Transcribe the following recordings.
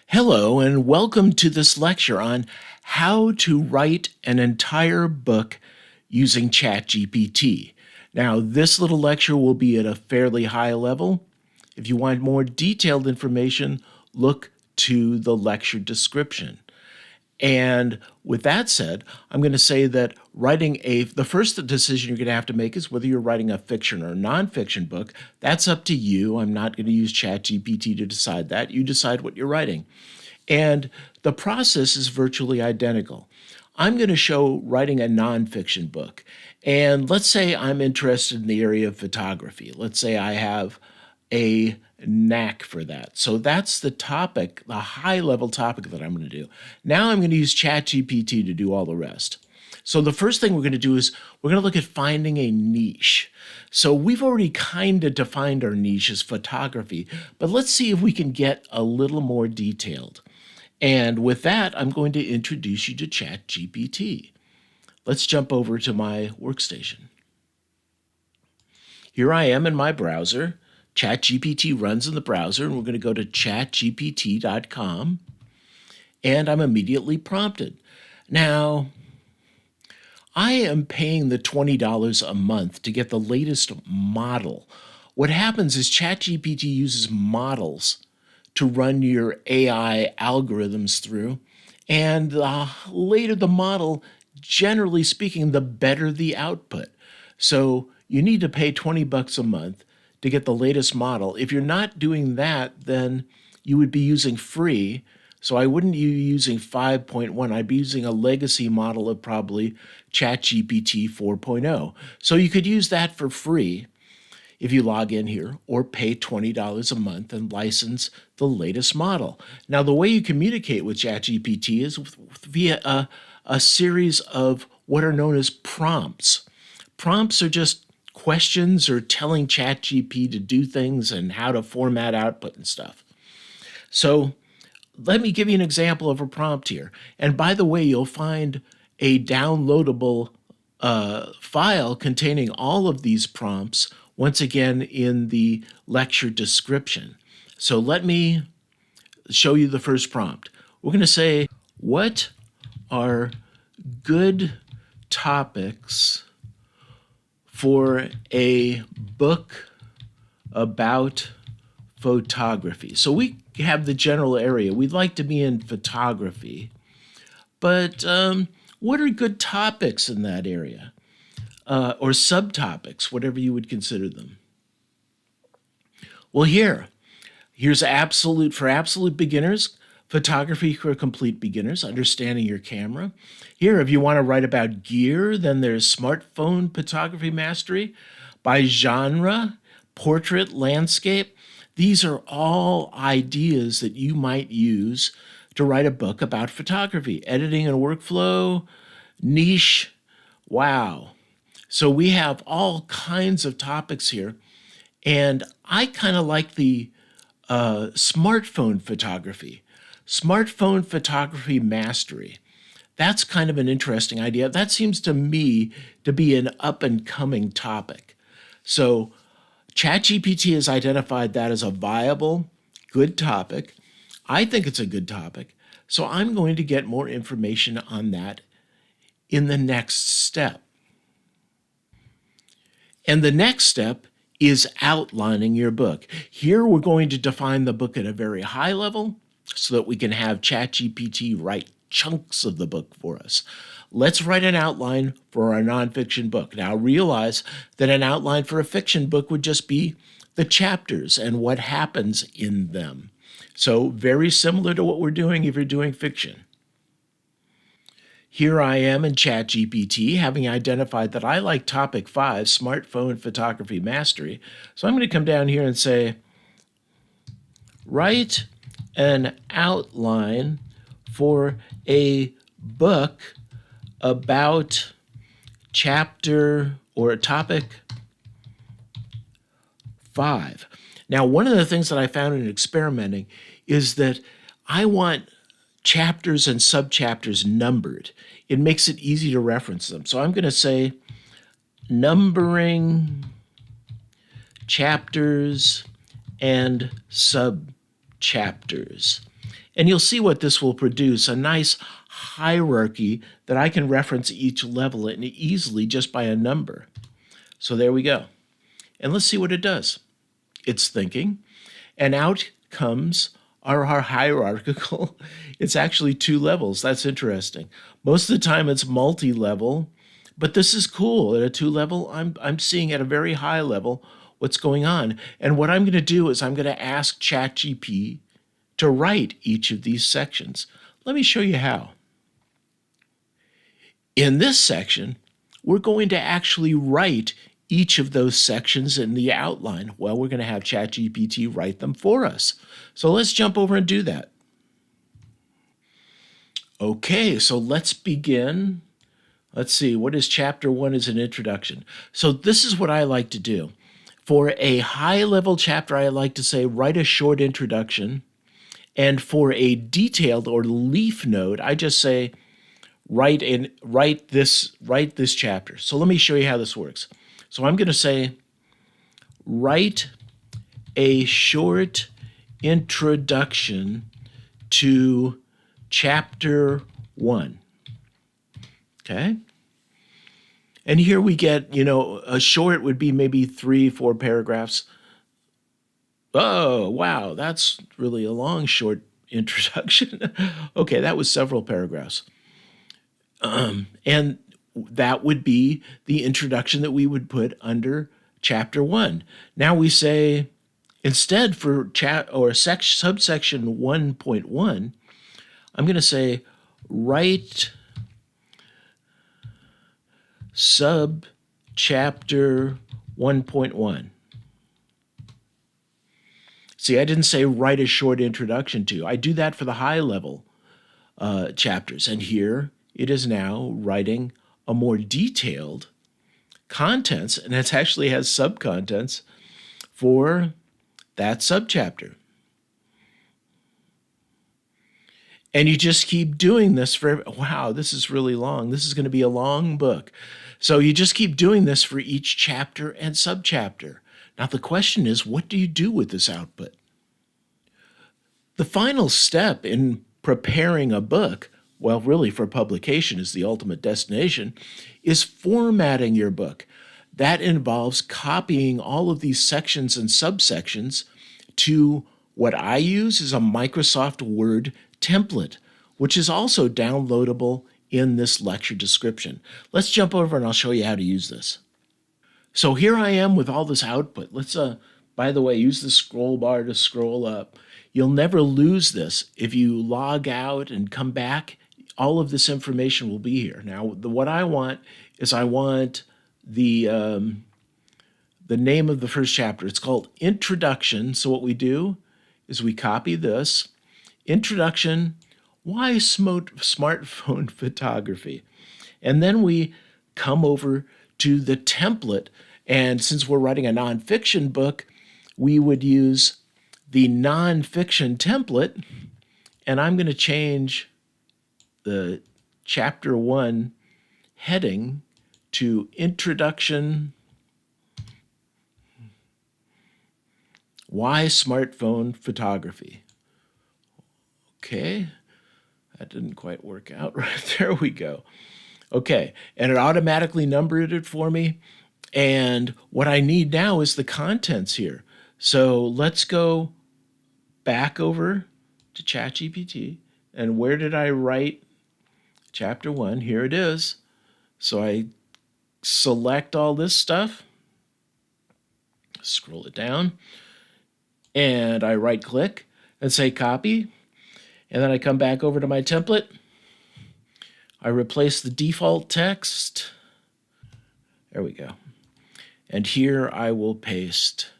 Hello, and welcome to this lecture on how to write an entire book using ChatGPT. Now, this little lecture will be at a fairly high level. If you want more detailed information, look to the lecture description. And with that said, I'm going to say that the first decision you're going to have to make is whether you're writing a fiction or nonfiction book. That's up to you. I'm not going to use ChatGPT to decide that. You decide what you're writing. And the process is virtually identical. I'm going to show writing a nonfiction book. And let's say I'm interested in the area of photography. Let's say I have a knack for that. So that's the topic, the high level topic that I'm going to do. Now I'm going to use ChatGPT to do all the rest. So the first thing we're going to do is we're going to look at finding a niche. So we've already kind of defined our niche as photography, but let's see if we can get a little more detailed. And with that, I'm going to introduce you to ChatGPT. Let's jump over to my workstation. Here I am in my browser. ChatGPT runs in the browser, and we're going to go to chatgpt.com, and I'm immediately prompted. Now, I am paying the $20 a month to get the latest model. What happens is ChatGPT uses models to run your AI algorithms through, and the later the model, generally speaking, the better the output. So you need to pay 20 bucks a month to get the latest model. If you're not doing that, then you would be using free. So I wouldn't be using 5.1. I'd be using a legacy model of probably ChatGPT 4.0. So you could use that for free if you log in here, or pay $20 a month and license the latest model. Now, the way you communicate with ChatGPT is via a series of what are known as prompts. Prompts are just questions or telling ChatGPT to do things and how to format output and stuff. So let me give you an example of a prompt here. And by the way, you'll find a downloadable file containing all of these prompts once again in the lecture description. So let me show you the first prompt. We're going to say, what are good topics for a book about photography? So we have the general area. We'd like to be in photography, but what are good topics in that area? Or subtopics, whatever you would consider them. Well, here's for absolute beginners, photography for complete beginners, understanding your camera. Here, if you want to write about gear, then there's smartphone photography mastery. By genre, portrait, landscape. These are all ideas that you might use to write a book about photography. Editing and workflow, niche, wow. So we have all kinds of topics here, and I kind of like the smartphone photography mastery. That's kind of an interesting idea. That seems to me to be an up-and-coming topic. So ChatGPT has identified that as a viable, good topic. I think it's a good topic, so I'm going to get more information on that in the next step. And the next step is outlining your book. Here we're going to define the book at a very high level so that we can have ChatGPT write chunks of the book for us. Let's write an outline for our nonfiction book. Now realize that an outline for a fiction book would just be the chapters and what happens in them. So very similar to what we're doing if you're doing fiction. Here I am in ChatGPT, having identified that I like topic 5, smartphone photography mastery. So I'm going to come down here and say, write an outline for a book about chapter or topic 5. Now, one of the things that I found in experimenting is that I want chapters and subchapters numbered. It makes it easy to reference them. So I'm going to say numbering chapters and subchapters. And you'll see what this will produce, a nice hierarchy that I can reference each level and easily just by a number. So there we go. And let's see what it does. It's thinking, and out comes our hierarchical. It's actually 2 levels. That's interesting. Most of the time it's multi-level, but this is cool. At a 2 level, I'm seeing at a very high level what's going on. And what I'm going to do is I'm going to ask ChatGPT to write each of these sections. Let me show you how. In this section, we're going to actually write each of those sections in the outline. Well, we're going to have ChatGPT write them for us. So let's jump over and do that. Okay, so let's begin. Let's see, what is chapter 1 as an introduction? So this is what I like to do. For a high-level chapter, I like to say, write a short introduction. And for a detailed or leaf node, I just say, write this chapter. So let me show you how this works. So I'm going to say, write a short introduction to chapter 1. Okay? And here we get, a short would be maybe 3-4 paragraphs. Oh, wow, that's really a long, short introduction. Okay, that was several paragraphs. And that would be the introduction that we would put under chapter 1. Now we say, instead for subsection 1.1, I'm going to say, write subchapter 1.1. See, I didn't say write a short introduction to. I do that for the high level chapters. And here it is now writing a more detailed contents, and it actually has subcontents for that subchapter. And you just keep doing this wow, this is really long. This is going to be a long book. So you just keep doing this for each chapter and subchapter. Now the question is, what do you do with this output? The final step in preparing a book, well, really for publication is the ultimate destination, is formatting your book. That involves copying all of these sections and subsections to what I use is a Microsoft Word template, which is also downloadable in this lecture description. Let's jump over and I'll show you how to use this. So here I am with all this output. Let's, by the way, use the scroll bar to scroll up. You'll never lose this. If you log out and come back, all of this information will be here. Now, what I want is I want the name of the first chapter. It's called Introduction. So what we do is we copy this. Introduction, why smartphone photography? And then we come over to the template. And since we're writing a nonfiction book, we would use the nonfiction template. And I'm going to change the chapter 1 heading to Introduction, why smartphone photography. Okay, that didn't quite work out right. There we go. Okay, and it automatically numbered it for me. And what I need now is the contents here. So let's go back over to ChatGPT. And where did I write chapter 1? Here it is. So I select all this stuff, scroll it down, and I right click and say copy. And then I come back over to my template. I replace the default text. There we go. And here I will paste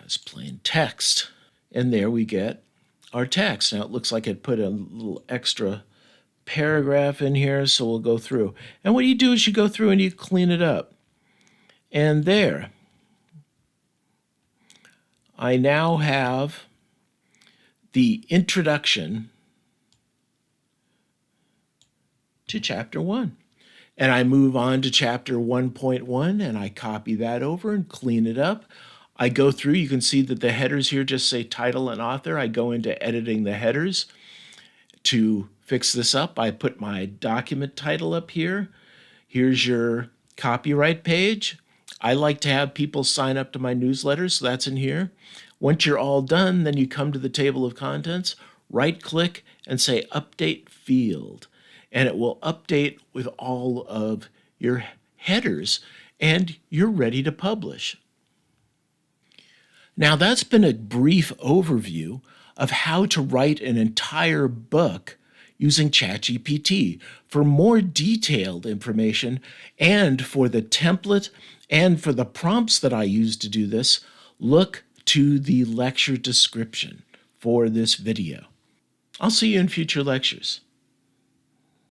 as plain text. And there we get our text. Now it looks like it put a little extra paragraph in here, so we'll go through. And what you do is you go through and you clean it up. And there, I now have the introduction to chapter 1. And I move on to chapter 1.1 and I copy that over and clean it up. I go through, you can see that the headers here just say title and author. I go into editing the headers. To fix this up, I put my document title up here. Here's your copyright page. I like to have people sign up to my newsletter, so that's in here. Once you're all done, then you come to the table of contents, right-click, and say Update Field. And it will update with all of your headers, and you're ready to publish. Now, that's been a brief overview of how to write an entire book using ChatGPT. For more detailed information and for the template and for the prompts that I use to do this, look to the lecture description for this video. I'll see you in future lectures.